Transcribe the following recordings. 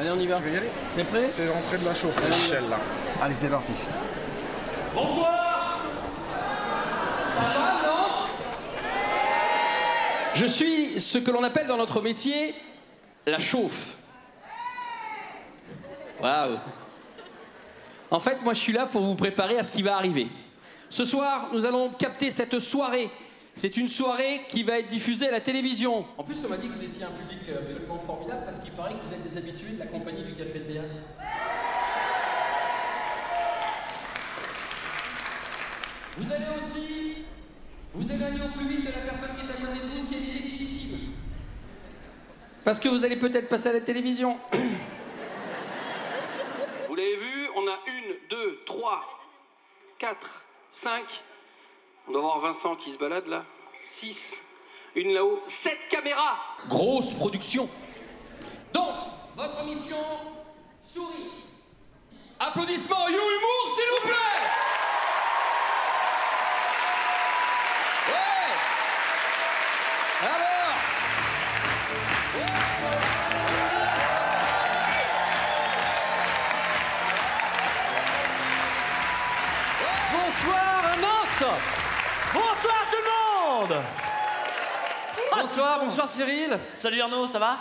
Allez, on y va. Tu veux y aller? T'es prêt? C'est l'entrée de la chauffe, Michel, là. Allez, c'est parti. Bonsoir. Ça va, non? Je suis ce que l'on appelle dans notre métier la chauffe. Waouh. En fait, moi, je suis là pour vous préparer à ce qui va arriver. Ce soir, nous allons capter cette soirée. C'est une soirée qui va être diffusée à la télévision. En plus, on m'a dit que vous étiez un public absolument formidable parce qu'il paraît que vous êtes des habitués de la compagnie du Café Théâtre. Vous allez aussi vous éloigner au plus vite de la personne qui est à côté de vous si elle est illégitime. Parce que vous allez peut-être passer à la télévision. Vous l'avez vu, on a 1, 2, 3, 4, 5. On doit voir Vincent qui se balade là. 6. Une là-haut. 7 caméras. Grosse production. Donc, votre mission, souris. Applaudissements, You Humour, s'il vous plaît. Ouais. Alors. Bonsoir à Nantes. Bonsoir tout le monde. Bonsoir Cyril. Salut Arnaud, ça va?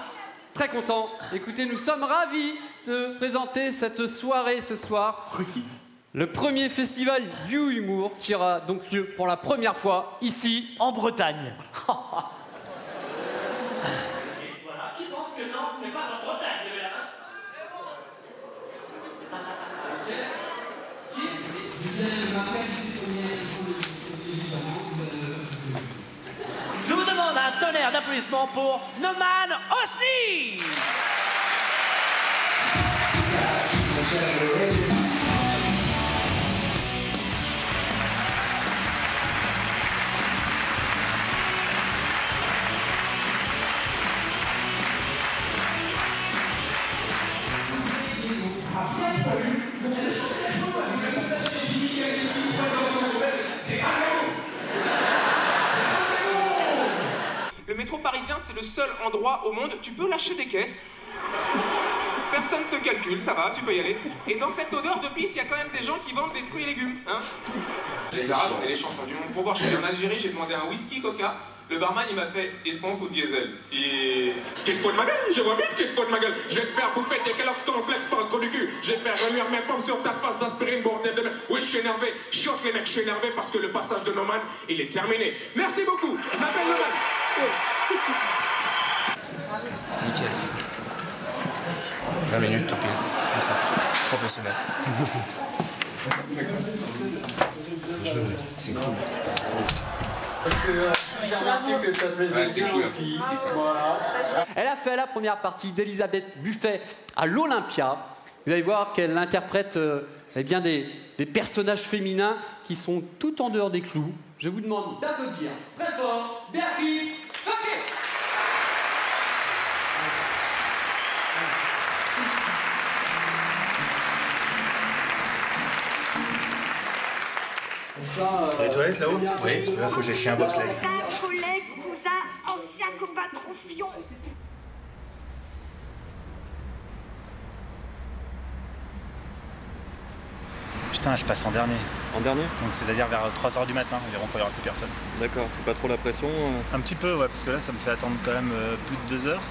Très content. Écoutez, nous sommes ravis de présenter cette soirée ce soir. Le premier festival You Humour qui aura donc lieu pour la première fois ici en Bretagne. Et voilà, qui pense que Nantes n'est pas en Bretagne, les gars, Je vous demande un tonnerre d'applaudissements pour Noman Osni. Le métro parisien, c'est le seul endroit au monde, tu peux lâcher des caisses. Personne te calcule, ça va, tu peux y aller. Et dans cette odeur de pisse, il y a quand même des gens qui vendent des fruits et légumes, hein. Les Arabes et les champions du monde. Pour voir, je suis allé en Algérie, j'ai demandé un whisky coca. Le barman, il m'a fait essence ou diesel. Si... Qu'il te faut de ma gueule? Je vois bien qu'il te faut de ma gueule. Je vais te faire bouffer tes Kellogg's cornflakes par le trou du cul. Je vais faire reluire mes pommes sur ta face d'aspirine, bordel de merde. Oui, je suis énervé. Chiotte les mecs, je suis énervé parce que le passage de Noman, il est terminé. Merci beaucoup. Je m'appelle Noman. Nickel. 20 minutes, tout pile. C'est comme ça. Professionnel. C'est cool. J'ai remarqué que ça plaisait bien aux filles. Voilà. Elle a fait la première partie d'Elisabeth Buffet à l'Olympia. Vous allez voir qu'elle interprète eh bien des personnages féminins qui sont tout en dehors des clous. Je vous demande d'applaudir très fort Béatrice Faquet. Les toilettes là-haut? Oui. Là, faut que j'aille chier un bobsleigh. Collègue, cousin, ancien copain tronfion. Putain, je passe en dernier. En dernier? Donc c'est-à-dire vers 3h du matin environ quand il n'y aura plus personne. D'accord, c'est pas trop la pression? Un petit peu, ouais, parce que là ça me fait attendre quand même plus de 2 heures.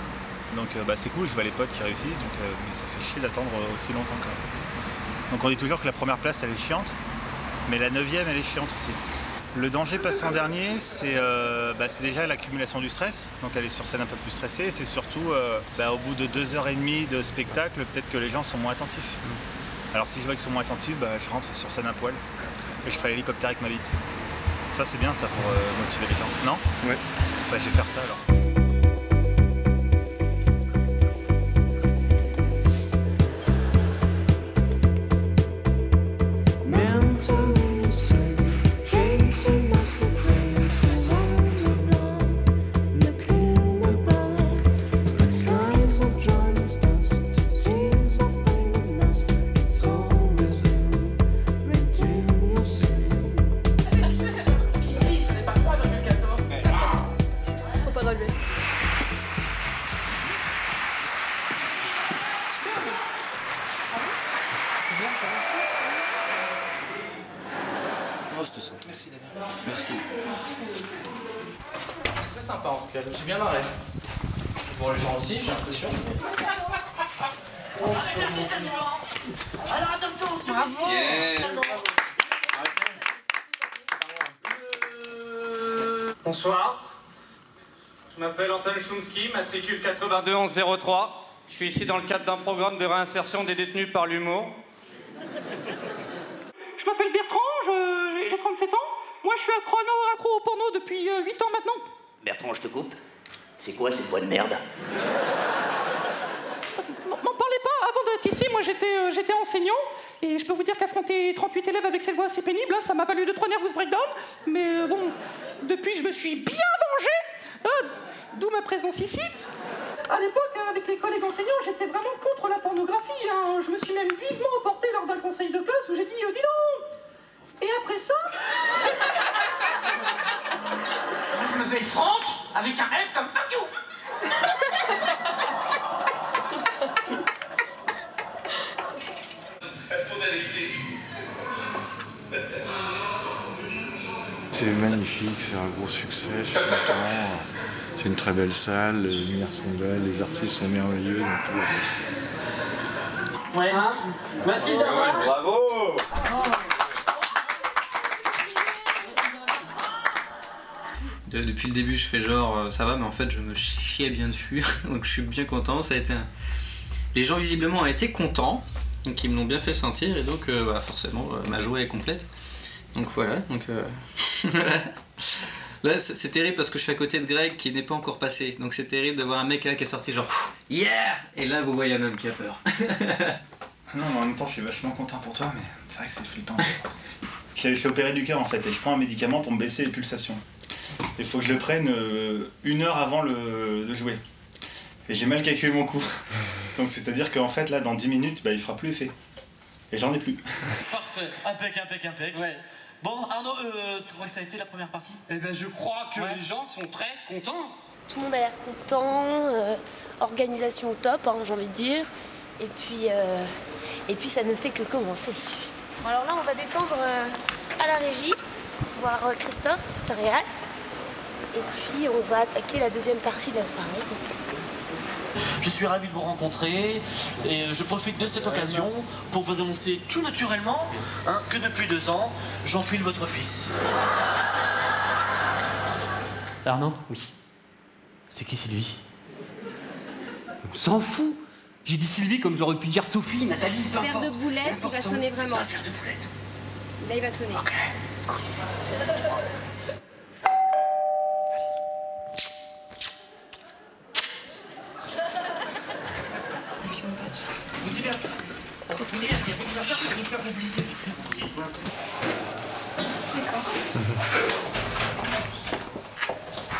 Donc bah, c'est cool, je vois les potes qui réussissent, donc, mais ça fait chier d'attendre aussi longtemps quand même. Donc on dit toujours que la première place elle est chiante, mais la 9e elle est chiante aussi. Le danger passé en dernier, c'est déjà l'accumulation du stress, donc aller sur scène un peu plus stressé, et c'est surtout au bout de 2h30 de spectacle, peut-être que les gens sont moins attentifs. Alors si je vois qu'ils sont moins attentifs, je rentre sur scène à poil et je ferai l'hélicoptère avec ma bite. Ça c'est bien ça pour motiver les gens, non? Ouais. Je vais faire ça alors. Faut pas relever. sympa en tout cas, je me suis bien marré. Bon, les gens aussi, j'ai l'impression. Alors attention, bravo. Yeah. Bonsoir. Je m'appelle Anton Chomsky, matricule 821103. Je suis ici dans le cadre d'un programme de réinsertion des détenus par l'humour. Je m'appelle Bertrand, j'ai 37 ans. Moi, je suis accro au porno depuis 8 ans maintenant. Bertrand, je te coupe. C'est quoi cette voix de merde? M'en parlez pas, avant d'être ici, moi j'étais enseignant, et je peux vous dire qu'affronter 38 élèves avec cette voix, c'est pénible, hein, ça m'a valu 2-3 nervous breakdown, mais bon, depuis je me suis bien vengé, d'où ma présence ici. À l'époque, avec les collègues enseignants, j'étais vraiment contre la pornographie, hein. Je me suis même vivement emporté lors d'un conseil de classe où j'ai dit dis donc. Et après ça... Je me fais Franck avec un F comme fuck you. C'est magnifique, c'est un gros succès, je suis content. C'est une très belle salle, les lumières sont belles, les artistes sont merveilleux. Donc ouais, hein Mathilde, bravo. Depuis le début, je fais genre ça va, mais en fait, je me chiais bien dessus, donc je suis bien content. Ça a été Les gens visiblement ont été contents, donc ils me l'ont bien fait sentir, et donc forcément, ma joie est complète. Donc voilà, donc là c'est terrible parce que je suis à côté de Greg qui n'est pas encore passé, donc c'est terrible de voir un mec là qui est sorti genre yeah, et là vous voyez un homme qui a peur. Non, mais en même temps, je suis vachement content pour toi, mais c'est vrai que c'est flippant. Je suis opéré du cœur en fait, et je prends un médicament pour me baisser les pulsations. Il faut que je le prenne 1 heure avant de jouer. Et j'ai mal calculé mon coup. Donc c'est-à-dire qu'en fait, là, dans 10 minutes, il fera plus effet. Et j'en ai plus. Parfait. Impec. Ouais. Bon, Arnaud, tu crois que ça a été la première partie? Eh ben, je crois que les gens sont très contents. Tout le monde a l'air content, organisation top, hein, j'ai envie de dire. Et puis ça ne fait que commencer. Alors là, on va descendre à la régie, voir Christophe, Toriel. Et puis on va attaquer la deuxième partie de la soirée. Je suis ravi de vous rencontrer et je profite de cette occasion pour vous annoncer tout naturellement que depuis 2 ans, j'enfile votre fils. Arnaud? Oui. C'est qui Sylvie? On s'en fout. J'ai dit Sylvie comme j'aurais pu dire Sophie, Nathalie, peu importe. Faire de boulettes, il va sonner vraiment. Pas faire de boulettes. Là, il va sonner. Ok. Cool.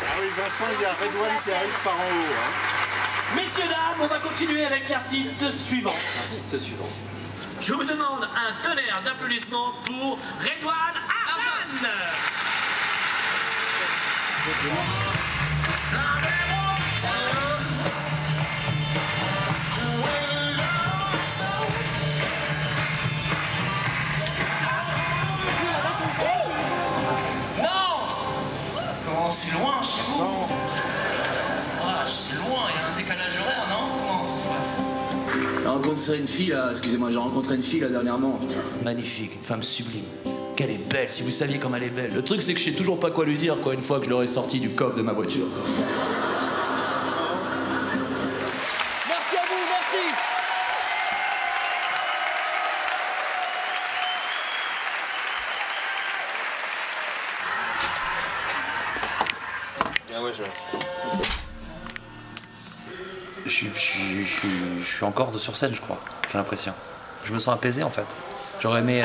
Ah oui, Vincent, il y a Redouane qui arrive par en haut. Hein. Messieurs, dames, on va continuer avec l'artiste suivant. Je vous demande un tonnerre d'applaudissements pour Redouane Arjan. C'est loin chez vous. Ah, c'est loin, il y a un décalage horaire, non? Comment ça se passe? J'ai rencontré une fille là, excusez-moi, j'ai rencontré une fille là dernièrement. Putain, magnifique, une femme sublime. Qu'elle est belle, si vous saviez comme elle est belle. Le truc c'est que je sais toujours pas quoi lui dire quoi une fois que je l'aurai sortie du coffre de ma voiture. Merci à vous, merci. Ah ouais, Je suis encore sur scène, je crois, j'ai l'impression. Je me sens apaisé en fait. J'aurais aimé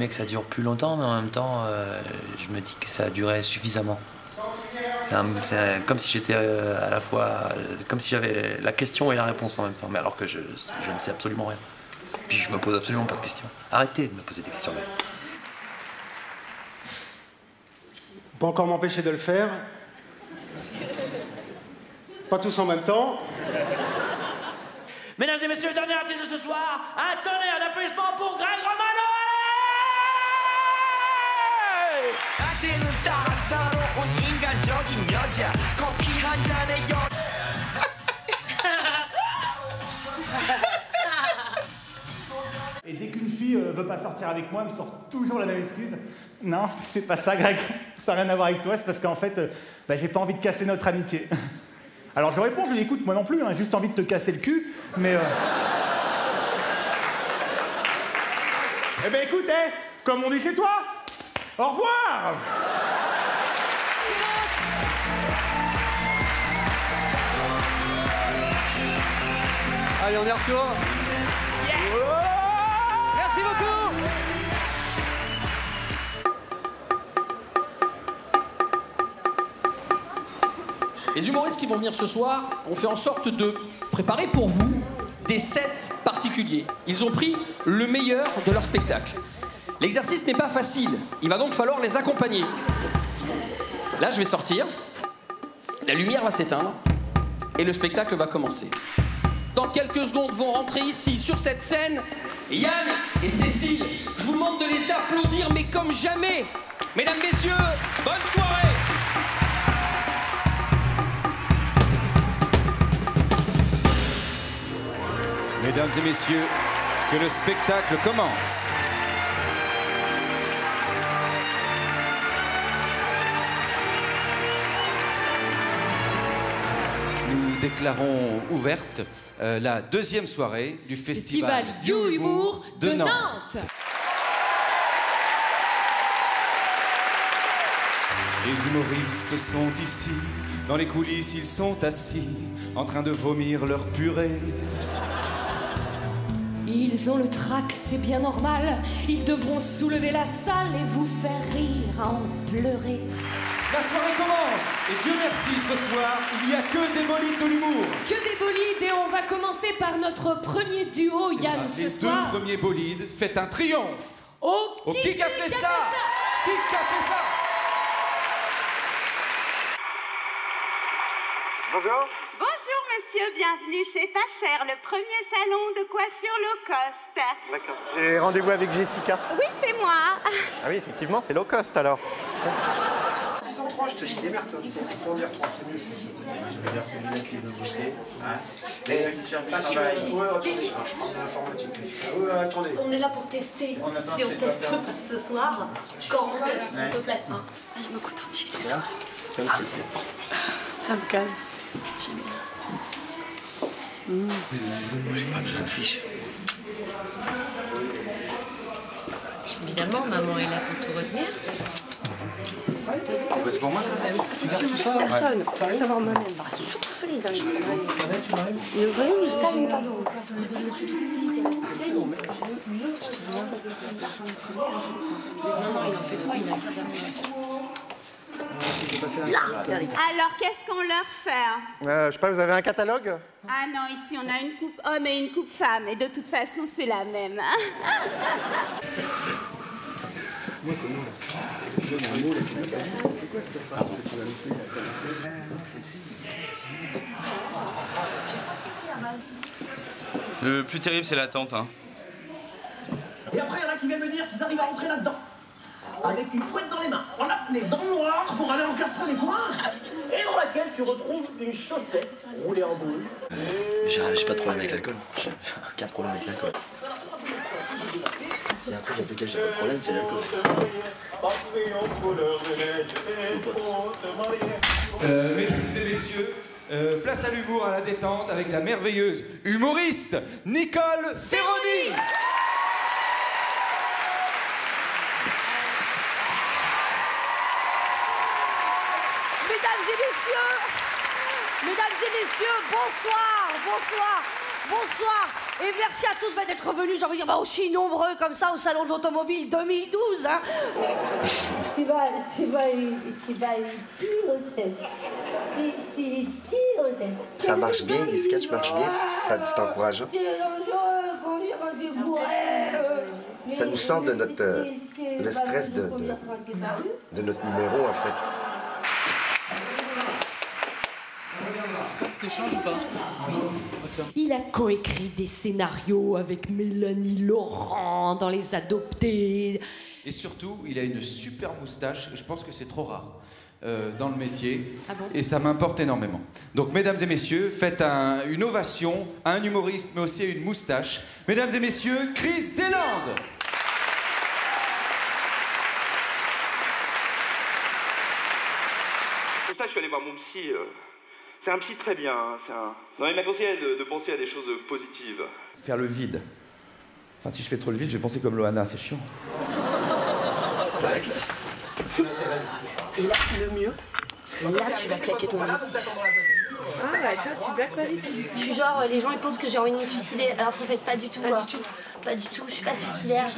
que ça dure plus longtemps, mais en même temps, je me dis que ça a duré suffisamment. C'est comme si j'étais à la fois, comme si j'avais la question et la réponse en même temps, mais alors que je ne sais absolument rien. Puis je me pose absolument pas de questions. Arrêtez de me poser des questions. Pas encore m'empêcher de le faire. Pas tous en même temps. Mesdames et messieurs, le dernier artiste de ce soir, un tonnerre d'applaudissements pour Greg Romano. Et dès qu'une fille veut pas sortir avec moi, elle me sort toujours la même excuse. Non, c'est pas ça, Greg. Ça n'a rien à voir avec toi, c'est parce qu'en fait, j'ai pas envie de casser notre amitié. Alors je réponds, je lui dis, écoute, moi non plus, hein, juste envie de te casser le cul, mais... Eh ben écoute, comme on dit chez toi, au revoir. Allez, on est retour. Yeah. Merci beaucoup. Les humoristes qui vont venir ce soir ont fait en sorte de préparer pour vous des sets particuliers. Ils ont pris le meilleur de leur spectacle. L'exercice n'est pas facile, il va donc falloir les accompagner. Là, je vais sortir, la lumière va s'éteindre et le spectacle va commencer. Dans quelques secondes vont rentrer ici, sur cette scène, Yann et Cécile. Je vous demande de les applaudir, mais comme jamais. Mesdames, messieurs, bonne soirée. Mesdames et messieurs, que le spectacle commence. Nous déclarons ouverte la deuxième soirée du festival You Humour de Nantes. Les humoristes sont ici, dans les coulisses ils sont assis, en train de vomir leur purée. Ils ont le trac, c'est bien normal. Ils devront soulever la salle et vous faire rire à en pleurer. La soirée commence et Dieu merci, ce soir, il n'y a que des bolides de l'humour. Que des bolides, et on va commencer par notre premier duo, Yann, ce soir. Les deux premiers bolides, faites un triomphe. Au Qui a fait ça? Qui a fait ça? Bonjour. Bonjour monsieur, bienvenue chez Pas Cher, le premier salon de coiffure low cost. D'accord. J'ai rendez-vous avec Jessica. Oui, c'est moi. Ah oui, effectivement, c'est low cost alors. 603, je te dis, démerde-toi. Faut dire 3, c'est mieux. Je veux dire celui-là qui veut bosser. Et pas sûr. Ouais, attendez, je parle de l'informatique. Ah ouais, attendez. On est là pour tester. Si on teste pas ce soir, quand on teste, on peut mettre. Je me contente de ça. Ça me calme. J'aime bien. J'ai pas besoin de fiches. Évidemment, maman est là pour tout retenir. C'est pour moi ça? Personne. Faut savoir moi-même. On va souffler dans les oreilles. Le vrai ou ça, il pas non. Non, il en fait 3, il a 4 Alors, qu'est-ce qu'on leur fait? Je sais pas, vous avez un catalogue? Ah non, ici on a une coupe homme et une coupe femme, et de toute façon c'est la même. Le plus terrible, c'est l'attente. Hein. Et après, il y en a qui viennent me dire qu'ils arrivent à rentrer là-dedans. Avec une couette dans les mains, en apnée, dans le noir, pour aller encastrer les coins. Et dans laquelle tu retrouves une chaussette roulée en boule. J'ai pas de problème avec l'alcool. J'ai aucun problème avec l'alcool. S'il y a un truc avec lequel j'ai pas de problème, c'est l'alcool. Mesdames et messieurs, place à l'humour, à la détente, avec la merveilleuse humoriste Nicole Ferroni. Mesdames et messieurs, bonsoir. Et merci à tous d'être venus, j'ai envie de dire, aussi nombreux comme ça au Salon de l'Automobile 2012. Hein. Ça marche bien, les sketchs marchent bien, c'est encourageant. Ça nous sort de notre le stress de notre numéro en fait. Change ou pas? Il a coécrit des scénarios avec Mélanie Laurent dans Les Adoptés. Et surtout, il a une super moustache, et je pense que c'est trop rare dans le métier. Ah bon? Et ça m'importe énormément. Donc, mesdames et messieurs, faites une ovation à un humoriste, mais aussi à une moustache. Mesdames et messieurs, Chris Deslandes. Pour ça, je suis allé voir mon psy. C'est un psy très bien. Hein, Non, il m'a conseillé de penser à des choses positives. Faire le vide. Enfin, si je fais trop le vide, je vais penser comme Loana, c'est chiant. La classe. Et là, le mieux, là, tu vas claquer ton additif. Ah bah toi, tu blagues pas du tout. Je suis genre, les gens ils pensent que j'ai envie de me suicider, alors qu'en fait pas du tout quoi. Pas du tout, je suis pas suicidaire.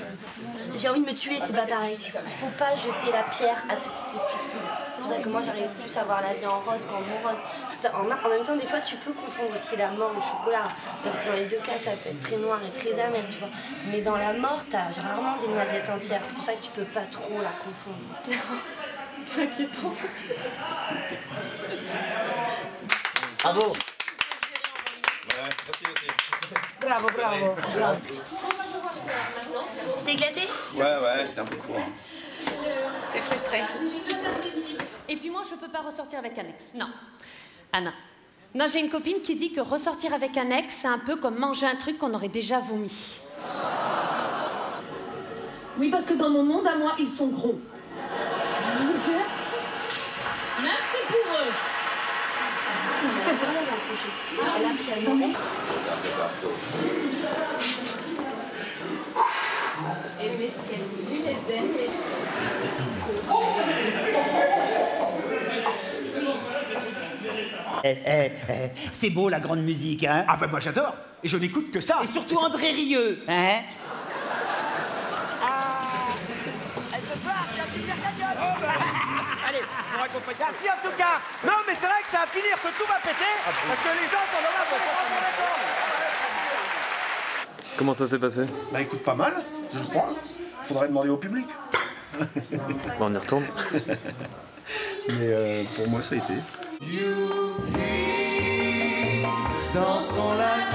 J'ai envie de me tuer, c'est pas pareil. Il faut pas jeter la pierre à ceux qui se suicident. C'est pour ça que moi j'arrive plus à voir la vie en rose qu'en morose. Enfin, en même temps, des fois tu peux confondre aussi la mort et le chocolat. Parce que dans les deux cas ça peut être très noir et très amer, tu vois. Mais dans la mort, t'as rarement des noisettes entières. C'est pour ça que tu peux pas trop la confondre. Inquiétant. Bravo. Ouais, merci aussi. Bravo, bravo. Tu t'es éclaté? Ouais, c'était un peu court. T'es frustré. Et puis moi, je peux pas ressortir avec un ex. Non. Ah non. Non, j'ai une copine qui dit que ressortir avec un ex, c'est un peu comme manger un truc qu'on aurait déjà vomi. Oui, parce que dans mon monde, à moi, ils sont gros. Merci pour eux. C'est beau la grande musique, hein? Ah bah moi j'adore. Et je n'écoute que ça. Et surtout André Rieu, hein? Allez, pour accompagner. Merci en tout cas. Non mais c'est vrai que ça va finir, que tout va péter. Parce que les gens pendant là vont pas rendre compte. Comment ça s'est passé? Bah écoute, pas mal, je crois. Faudrait demander au public. On y retourne. Mais pour moi, ça a été. Dans son lac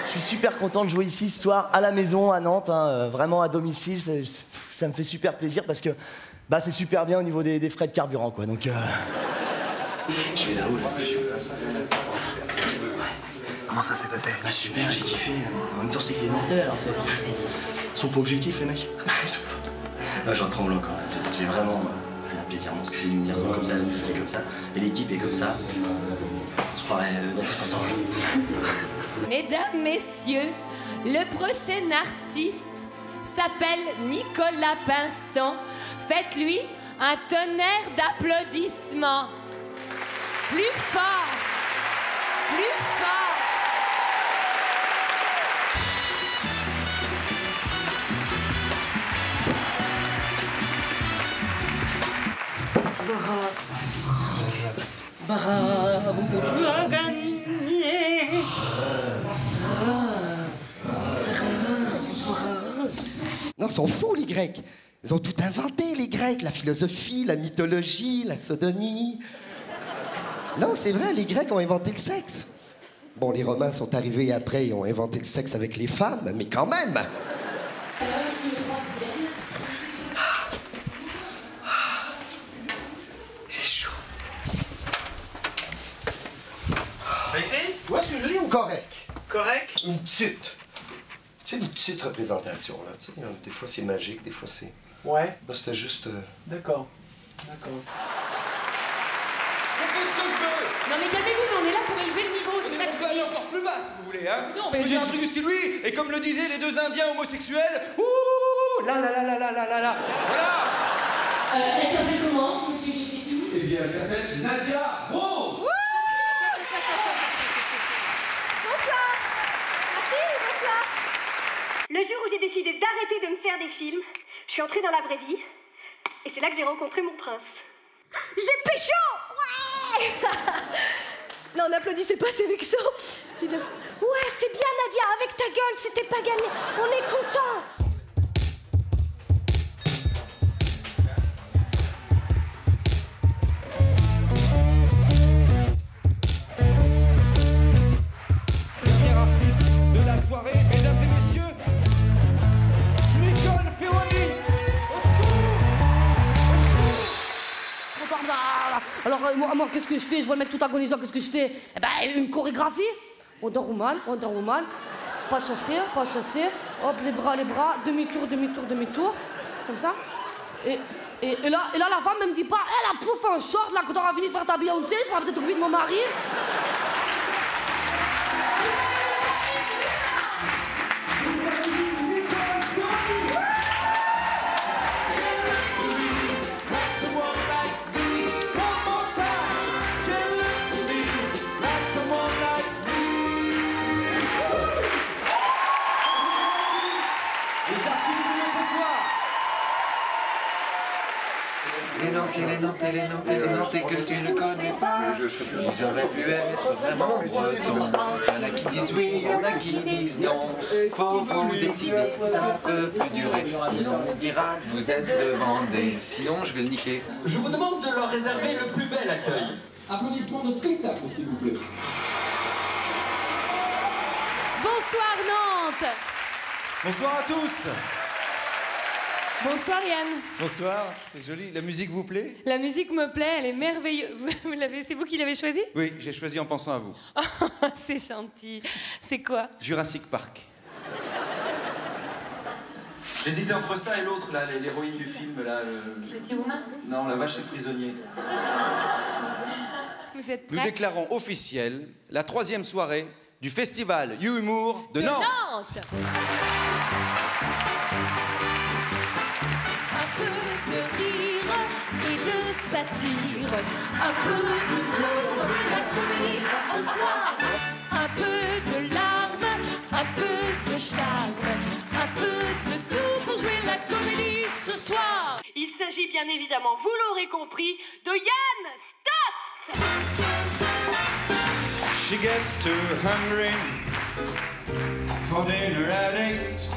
Je suis super content de jouer ici ce soir à la maison à Nantes, hein, vraiment à domicile. Ça me fait super plaisir parce que bah, c'est super bien au niveau des frais de carburant, quoi. Donc, Je vais là-haut, là. Comment ça s'est passé? Bah super, j'ai kiffé. En même temps, c'est que des Nantais, alors c'est... Ils sont pas objectifs, les mecs. Là, j'en tremble encore. J'ai vraiment pris un plaisir monstre. Les lumières sont comme ça, la musique est comme ça, et l'équipe est comme ça. On se croirait tous ensemble. Mesdames, messieurs, le prochain artiste s'appelle Nicolas Pinson. Faites-lui un tonnerre d'applaudissements. Plus fort, plus fort. Bravo, tu as gagné. Non, ils sont fous, les Grecs. Ils ont tout inventé, les Grecs. La philosophie, la mythologie, la sodomie. Non, c'est vrai, les Grecs ont inventé le sexe. Bon, les Romains sont arrivés après et ont inventé le sexe avec les femmes, mais quand même. C'est chaud. Ça a été? Ouais, c'est joli ou correct? Correct? Une petite. Tu sais, une petite représentation, là. Tu sais, des fois, c'est magique, des fois, c'est... Ouais. Là, c'était juste... D'accord. D'accord. Je fais ce que je veux. Non mais calmez-vous, mais on est là pour élever le niveau. C'est ça que je peux aller encore plus bas, si vous voulez, hein. Non, Je mais vous dis un truc du style, oui, et comme le disaient les deux Indiens homosexuels, ouh, là, là, là, là, là, là, là, là, voilà. Elle s'appelle comment, monsieur Jésus? Eh bien, elle s'appelle Nadia Rose. Bonsoir. Merci, bonsoir. Le jour où j'ai décidé d'arrêter de me faire des films, je suis entrée dans la vraie vie. Et c'est là que j'ai rencontré mon prince. J'ai pécho! Ouais. Non, n'applaudissez pas, c'est vexant. Ouais, c'est bien, Nadia, avec ta gueule, c'était pas gagné. On est content. moi, qu'est-ce que je fais? Je vois le mec tout agonisant, qu'est-ce que je fais? Eh ben, une chorégraphie. Wonder Woman, pas chassé, hop, les bras, demi-tour, comme ça. Et là, la femme, elle me dit pas, la pouf, un short, là, quand on aura fini de faire ta Beyoncé, pour peut-être oublier de mon mari. Les Nantais que tu ne connais pas. Ils auraient pu être vraiment bretons. Il y en a qui disent oui, il y en a qui disent non. Faut vous décider, ça ne peut plus durer. Sinon on dira que vous êtes de Vendée. Sinon je vais le niquer. Je vous demande de leur réserver le plus bel accueil. Applaudissements de spectacle, s'il vous plaît. Bonsoir Nantes. Bonsoir à tous. Bonsoir Yann. Bonsoir, c'est joli. La musique vous plaît? La musique me plaît, elle est merveilleuse. C'est vous qui l'avez choisie? Oui, j'ai choisi en pensant à vous. Oh, c'est gentil. C'est quoi? Jurassic Park. J'hésitais entre ça et l'autre, là, l'héroïne du film, là. Petit Woman? Non, la vache et prisonnier. Vous êtes prêts? Nous déclarons officielle la 3e soirée du festival You-Humour de Nantes. Un peu de rire et de satire, un peu de la comédie ce soir, un peu de larmes, un peu de charme, un peu de tout pour jouer la comédie ce soir. Il s'agit bien évidemment, vous l'aurez compris, de Yann Stotz. She gets too hungry for dinner at 8.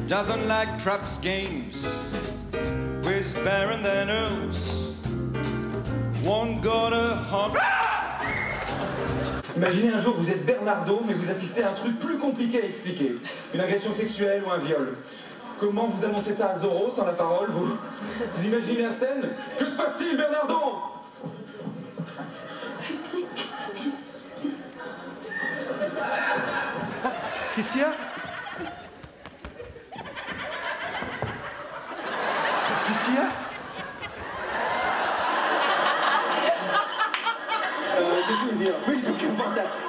Doesn't like traps games with Baron than us. One got a hump. Imaginez un jour vous êtes Bernardo, mais vous assistez à un truc plus compliqué à expliquer. Une agression sexuelle ou un viol. Comment vous annoncez ça à Zorro sans la parole, vous imaginez la scène? Que se passe-t-il, Bernardo? Qu'est-ce qu'il y a? Qu'est-ce qu'il y a? Qu'est-ce que je veux dire? Oui, quel fantasme.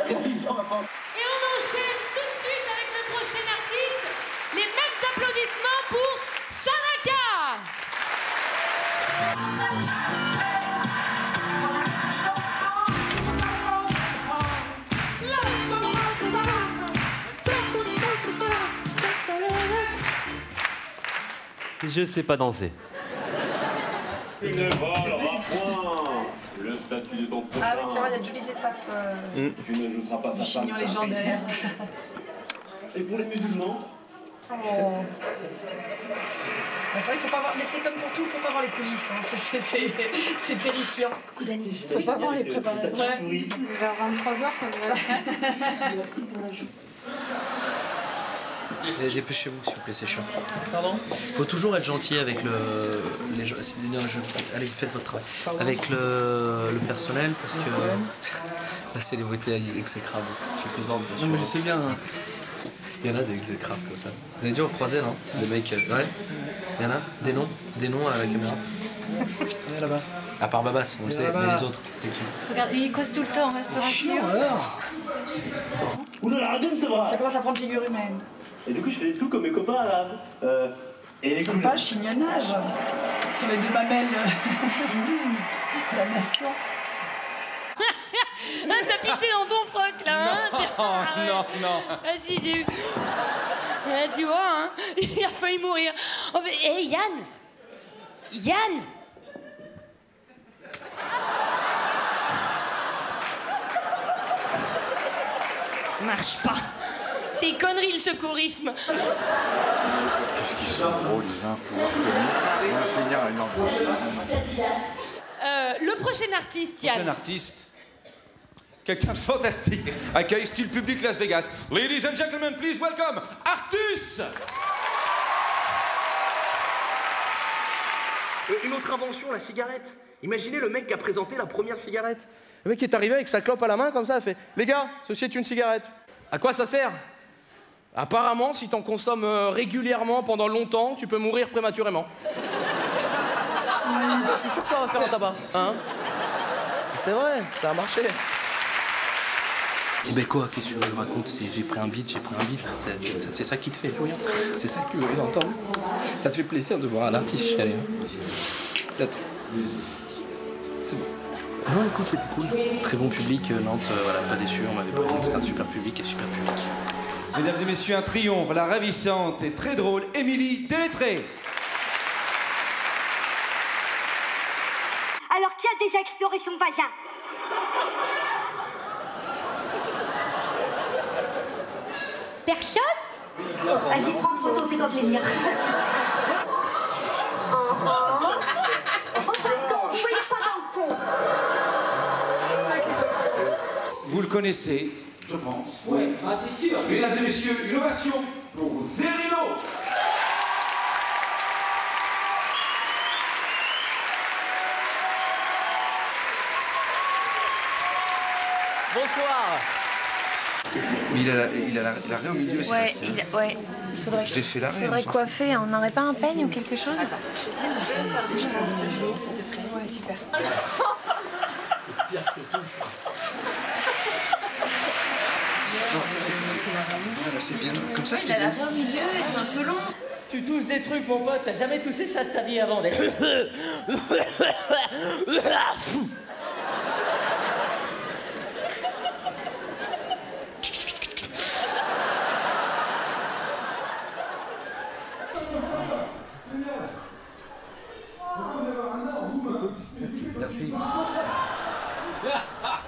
Réalisant un fantasme. Et on enchaîne tout de suite avec le prochain artiste. Les mêmes applaudissements pour Sanaka. Je sais pas danser. Tu ne voleras point le statut de ton prochain. Ah oui, tu vois, il y a de jolies étapes Tu ne joueras pas du sa chignon femme. légendaire. Et pour les musulmans? Oh. C'est vrai qu'il faut pas voir, mais c'est comme pour tout, il faut pas voir les coulisses, hein. C'est terrifiant. Coucou Dani. Faut pas voir les préparations. Ouais. Vers 23h, ça devrait être. Merci pour la joue. Dépêchez-vous, s'il vous plaît, c'est chiant. Pardon? Faut toujours être gentil avec les gens. Allez, faites votre travail. Avec le personnel, parce que la célébrité est exécrable. Je plaisante, bien sûr. Non, mais je sais bien. Il y en a des exécrables comme ça. Vous avez déjà croisé, non? Des mecs. Ouais. Il y en a? Des noms à la caméra? Là-bas. À part Babas, on le sait, mais les autres, c'est qui? Regarde, il cause tout le temps en restauration. Oulala, arrêtez de se voir. Ça commence à prendre figure humaine. Et du coup, je fais des trucs comme mes copains là. Et les Pas chignonnage. Sur les deux mamelles. La nation. Ah, t'as pissé dans ton froc là, hein? Non. Vas-y, j'ai eu. Tu vois, hein? Il a failli mourir. Oh, mais, hé, Yann! Marche pas. C'est une connerie le secourisme. Qu'est-ce qu'ils sont drôles, les uns, pouvoir commun. On va finir à une Le prochain artiste, Yann. Prochain artiste. Quelqu'un de fantastique. Accueille style public Las Vegas. Ladies and gentlemen, please welcome Artus. Une autre invention, la cigarette. Imaginez le mec qui a présenté la première cigarette. Le mec est arrivé avec sa clope à la main comme ça, il fait « Les gars, ceci est une cigarette. À quoi ça sert ?» Apparemment, si t'en consommes régulièrement pendant longtemps, tu peux mourir prématurément. Je suis sûr que ça va faire un tabac, hein? C'est vrai, ça a marché. Eh ben quoi, qu'est-ce que tu me racontes? J'ai pris un beat. C'est ça qui te fait rire. C'est ça que tu veux entendre. Ça te fait plaisir de voir un artiste chialer. Attends. C'est bon. Non, écoute, c'était cool. Très bon public, Nantes, voilà, pas déçu. On m'avait prévenu que c'était un super public et super public. Mesdames et messieurs, un triomphe, la ravissante et très drôle Émilie Délétré. Alors, qui a déjà exploré son vagin? Personne? Vas-y, prends une photo, fais-toi plaisir. Vous voyez pas dans le fond. Vous le connaissez, je pense. Oui, ah, c'est sûr. Mesdames et messieurs, une ovation pour Verino. Bonsoir. Mais il a l'arrêt au milieu, Sébastien. Ouais, faudrait Je l'ai fait l'arrêt. Faudrait coiffer. On n'aurait pas un peigne ou quelque chose? Attends, j'essaie de faire du s'il te plaît. Ouais, super. Voilà, c'est bien. Comme ça, c'est Il a bien. l'arrêt au milieu et c'est un peu long. Tu tousses des trucs, mon pote. T'as jamais toussé ça de ta vie avant, d'ailleurs. Merci.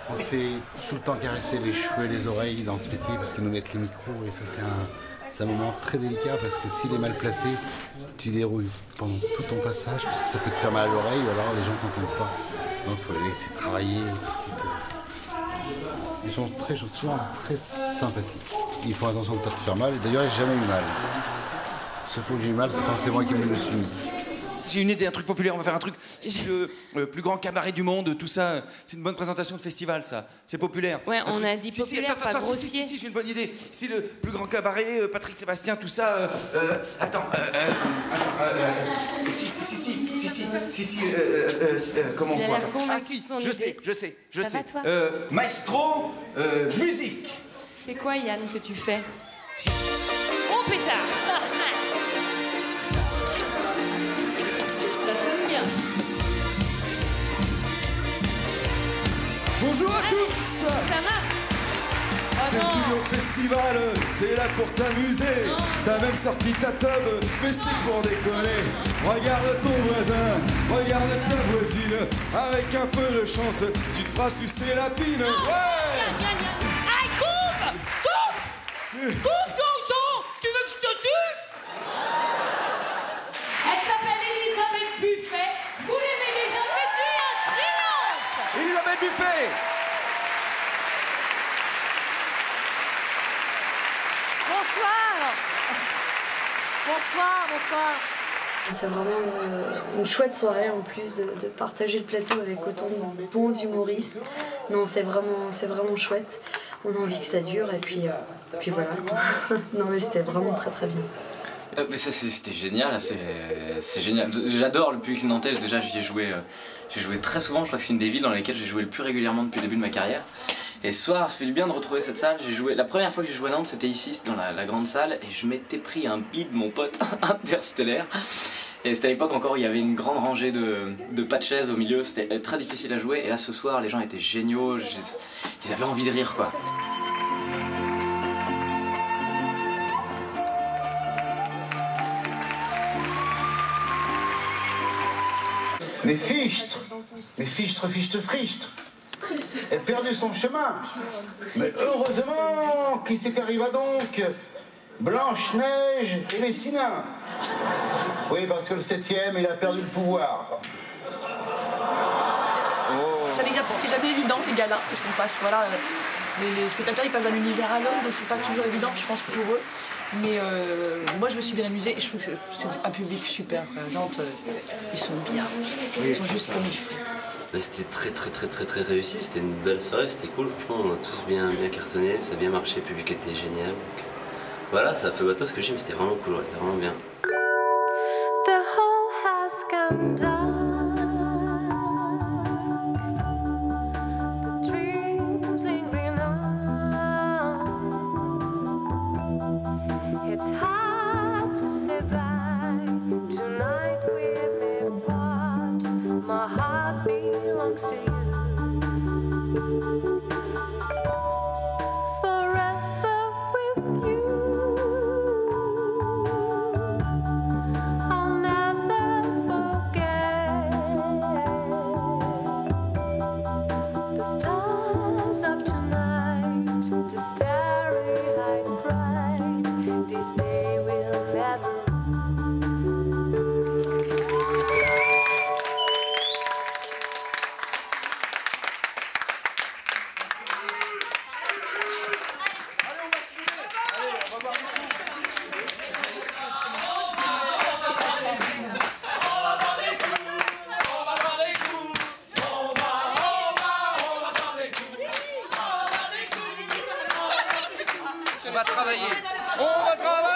On se fait tout le temps caresser les cheveux et les oreilles dans ce métier parce qu'ils nous mettent les micros et ça c'est un moment très délicat parce que s'il est mal placé, tu dérouilles pendant tout ton passage parce que ça peut te faire mal à l'oreille ou alors les gens t'entendent pas. Donc il faut les laisser travailler parce qu'ils sont souvent très sympathiques. Ils font attention de ne pas te faire mal et d'ailleurs j'ai jamais eu mal. Ce fois où j'ai eu mal, c'est quand c'est moi qui me le suis mis. J'ai une idée, un truc populaire, on va faire un truc style le plus grand cabaret du monde, tout ça. C'est une bonne présentation de festival, ça. C'est populaire. Ouais, on a dit populaire, pas grossier. Si, j'ai une bonne idée. C'est le plus grand cabaret, Patrick Sébastien, tout ça. Comment on pourra faire? Ah si, je sais. Ça va, toi Maestro, musique. C'est quoi, Yann, que tu fais? Oh, pétard. Ça sonne bien. Bonjour à tous. Ça marche. Oh Bienvenue au festival, t'es là pour t'amuser. T'as même sorti ta tube, mais c'est pour déconner. Regarde ton voisin, regarde ta voisine. Avec un peu de chance, tu te feras sucer la pine. Ouais. Aïe, coupe. Coupe, garçon. Tu veux que je te tue? Elle s'appelle Elisabeth Buffet. Vous l'aimez déjà, faites-lui un triomphe. Elisabeth Buffet. Bonsoir. C'est vraiment une chouette soirée en plus de partager le plateau avec autant de bons humoristes. Non, c'est vraiment chouette. On a envie que ça dure et puis voilà. Non mais c'était vraiment très très bien. Mais ça c'était génial, c'est génial. J'adore le public nantais, déjà j'ai joué très souvent, je crois que c'est une des villes dans lesquelles j'ai joué le plus régulièrement depuis le début de ma carrière. Et ce soir, ça fait du bien de retrouver cette salle. La première fois que j'ai joué à Nantes, c'était ici, dans la grande salle, et je m'étais pris un beat, mon pote, interstellaire. Et c'était à l'époque encore où il y avait une grande rangée de pas de chaises au milieu, c'était très difficile à jouer. Et là ce soir, les gens étaient géniaux, ils avaient envie de rire quoi. Mais fichtre, elle a perdu son chemin. Mais heureusement, qui c'est qu'arriva donc? Blanche-Neige et les Sinins. Oui, parce que le 7e, il a perdu le pouvoir. Oh. c'est un exercice qui est jamais évident, les galas, parce qu'on passe, voilà, les spectateurs ils passent d'un univers à l'autre et c'est pas toujours évident, je pense, pour eux. Mais moi je me suis bien amusée et je trouve que c'est un public super. Nantes, ils sont bien, ils sont juste comme il faut. C'était très réussi, c'était une belle soirée, c'était cool, franchement on a tous bien cartonné, ça a bien marché, le public était génial. Donc, voilà, c'est un peu bateau ce que j'ai, mais c'était vraiment cool, ouais, c'était vraiment bien. The whole has come down. The dreams lingering on. It's hard to say bye. Tonight we'll be apart. My heart belongs to you. Forever with you. I'll never forget the stars of tonight, the starry-eyed bright. This day will never. On va travailler. On va travailler.